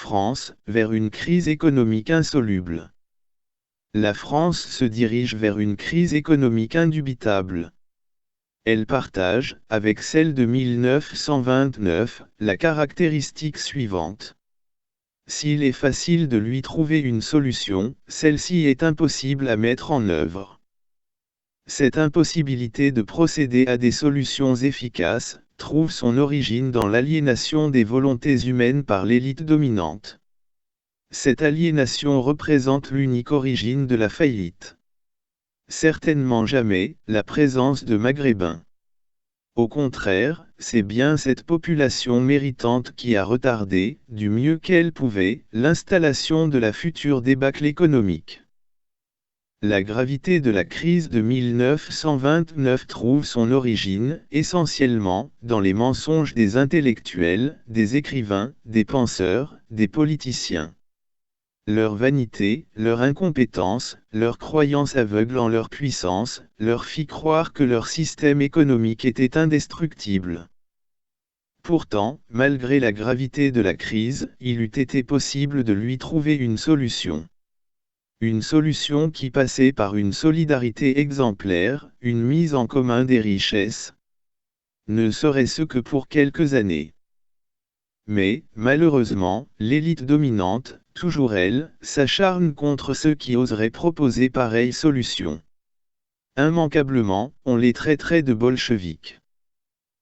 France, vers une crise économique insoluble. La France se dirige vers une crise économique indubitable. Elle partage, avec celle de 1929, la caractéristique suivante. S'il est facile de lui trouver une solution, celle-ci est impossible à mettre en œuvre. Cette impossibilité de procéder à des solutions efficaces trouve son origine dans l'aliénation des volontés humaines par l'élite dominante. Cette aliénation représente l'unique origine de la faillite. Certainement jamais la présence de Maghrébins. Au contraire, c'est bien cette population méritante qui a retardé, du mieux qu'elle pouvait, l'installation de la future débâcle économique. La gravité de la crise de 1929 trouve son origine, essentiellement, dans les mensonges des intellectuels, des écrivains, des penseurs, des politiciens. Leur vanité, leur incompétence, leur croyance aveugle en leur puissance, leur fit croire que leur système économique était indestructible. Pourtant, malgré la gravité de la crise, il eût été possible de lui trouver une solution. Une solution qui passait par une solidarité exemplaire, une mise en commun des richesses. Ne serait-ce que pour quelques années. Mais, malheureusement, l'élite dominante, toujours elle, s'acharne contre ceux qui oseraient proposer pareille solution. Immanquablement, on les traiterait de bolcheviks.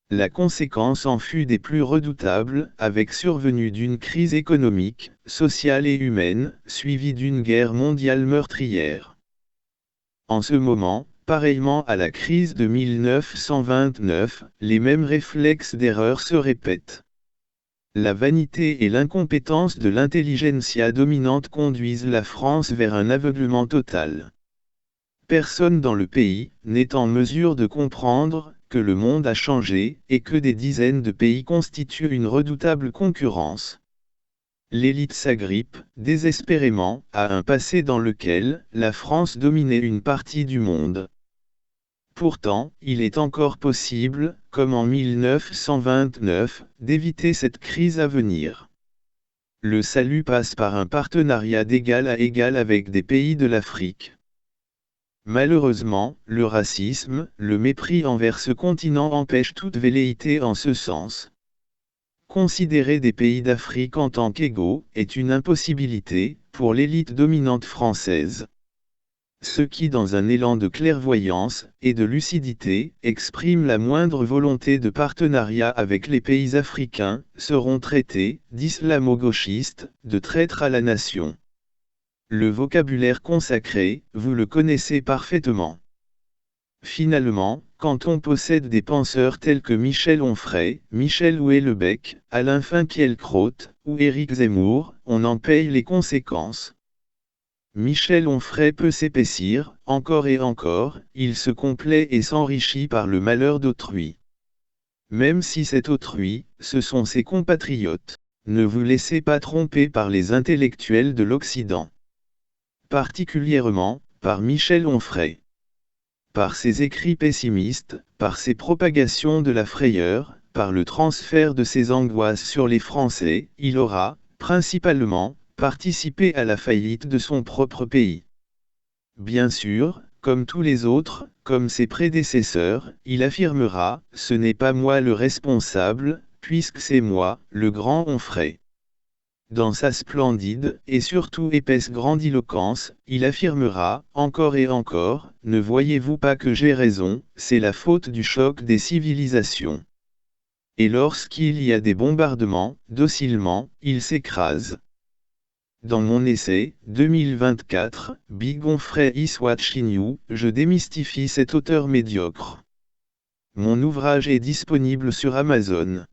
La conséquence en fut des plus redoutables, avec survenue d'une crise économique, sociale et humaine, suivie d'une guerre mondiale meurtrière. En ce moment, pareillement à la crise de 1929, les mêmes réflexes d'erreur se répètent. La vanité et l'incompétence de l'intelligentsia dominante conduisent la France vers un aveuglement total. Personne dans le pays n'est en mesure de comprendre que le monde a changé et que des dizaines de pays constituent une redoutable concurrence. L'élite s'agrippe, désespérément, à un passé dans lequel la France dominait une partie du monde. Pourtant, il est encore possible, comme en 1929, d'éviter cette crise à venir. Le salut passe par un partenariat d'égal à égal avec des pays de l'Afrique. Malheureusement, le racisme, le mépris envers ce continent empêchent toute velléité en ce sens. Considérer des pays d'Afrique en tant qu'égaux est une impossibilité pour l'élite dominante française. Ceux qui, dans un élan de clairvoyance et de lucidité, expriment la moindre volonté de partenariat avec les pays africains, seront traités d'islamo-gauchistes, de traîtres à la nation. Le vocabulaire consacré, vous le connaissez parfaitement. Finalement, quand on possède des penseurs tels que Michel Onfray, Michel Houellebecq, Alain Finkielkraut, ou Éric Zemmour, on en paye les conséquences. Michel Onfray peut s'épaissir, encore et encore, il se complaît et s'enrichit par le malheur d'autrui. Même si cet autrui, ce sont ses compatriotes. Ne vous laissez pas tromper par les intellectuels de l'Occident. Particulièrement, par Michel Onfray. Par ses écrits pessimistes, par ses propagations de la frayeur, par le transfert de ses angoisses sur les Français, il aura, principalement, participé à la faillite de son propre pays. Bien sûr, comme tous les autres, comme ses prédécesseurs, il affirmera « Ce n'est pas moi le responsable, puisque c'est moi, le grand Onfray ». Dans sa splendide, et surtout épaisse grandiloquence, il affirmera, encore et encore, « Ne voyez-vous pas que j'ai raison, c'est la faute du choc des civilisations. » Et lorsqu'il y a des bombardements, docilement, il s'écrase. Dans mon essai, 2024, Big Onfray is watching you, je démystifie cet auteur médiocre. Mon ouvrage est disponible sur Amazon.